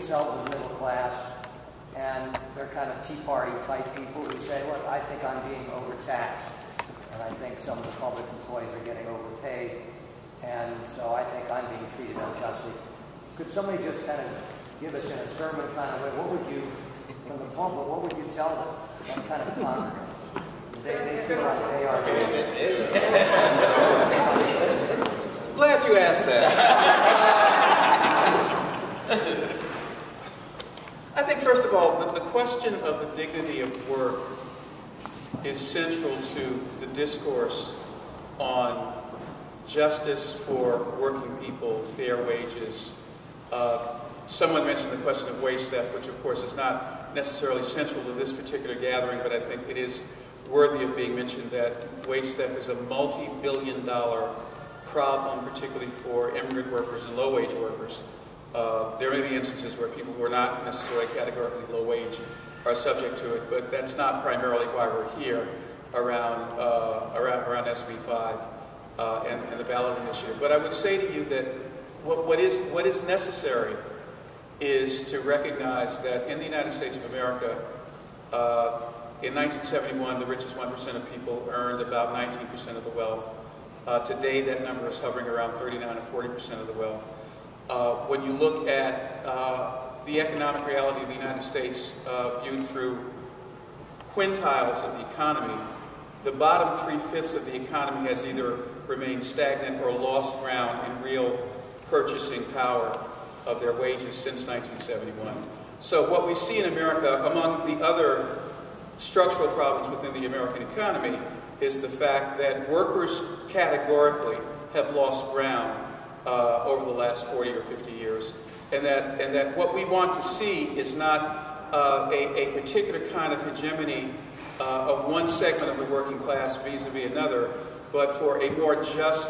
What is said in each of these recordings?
themselves as middle class, and they're kind of Tea Party type people who say, look, I think I'm being overtaxed, and I think some of the public employees are getting overpaid, and so I think I'm being treated unjustly. Could somebody just kind of give us in a sermon kind of way, what would you, from the pulpit, what would you tell them, that kind of congregant? They feel like they are. Glad you asked that. I think, first of all, the question of the dignity of work is central to the discourse on justice for working people, fair wages. Someone mentioned the question of wage theft, which of course is not necessarily central to this particular gathering, but I think it is worthy of being mentioned that wage theft is a multi-billion-dollar problem, particularly for immigrant workers and low-wage workers. There may be instances where people who are not necessarily categorically low-wage are subject to it, but that's not primarily why we're here around SB 5 and the ballot initiative. But I would say to you that what is necessary is to recognize that in the United States of America, in 1971, the richest 1% of people earned about 19% of the wealth. Today, that number is hovering around 39 or 40% of the wealth. When you look at the economic reality of the United States viewed through quintiles of the economy, the bottom 3/5 of the economy has either remained stagnant or lost ground in real purchasing power of their wages since 1971. So what we see in America, among the other structural problems within the American economy, is the fact that workers categorically have lost ground over the last 40 or 50 years, and that what we want to see is not a particular kind of hegemony of one segment of the working class vis-a-vis another, but for a more just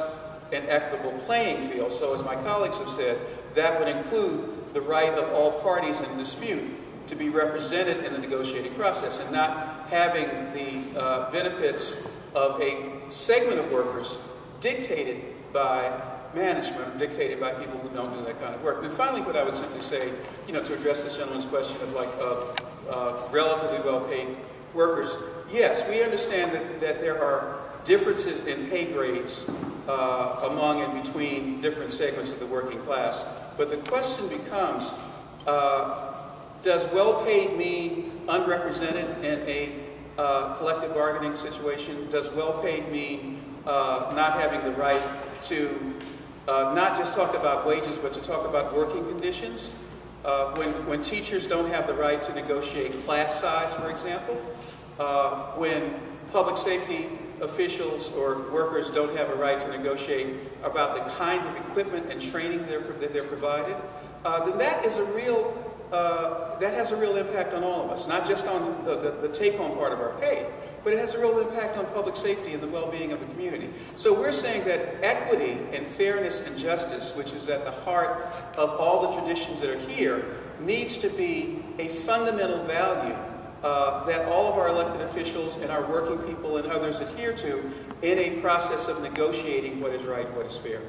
and equitable playing field. So as my colleagues have said, that would include the right of all parties in dispute to be represented in the negotiating process, and not having the benefits of a segment of workers dictated by management, dictated by people who don't do that kind of work. And finally, what I would simply say, to address this gentleman's question of relatively well-paid workers, yes, we understand that there are differences in pay grades among and between different segments of the working class. But the question becomes, does well-paid mean unrepresented in a collective bargaining situation? Does well-paid mean not having the right to not just talk about wages, but to talk about working conditions? When teachers don't have the right to negotiate class size, for example, when public safety officials or workers don't have a right to negotiate about the kind of equipment and training that they're provided, then that is that has a real impact on all of us, not just on the take-home part of our pay, but it has a real impact on public safety and the well-being of the community. So we're saying that equity and fairness and justice, which is at the heart of all the traditions that are here, needs to be a fundamental value that all of our elected officials and our working people and others adhere to in a process of negotiating what is right and what is fair.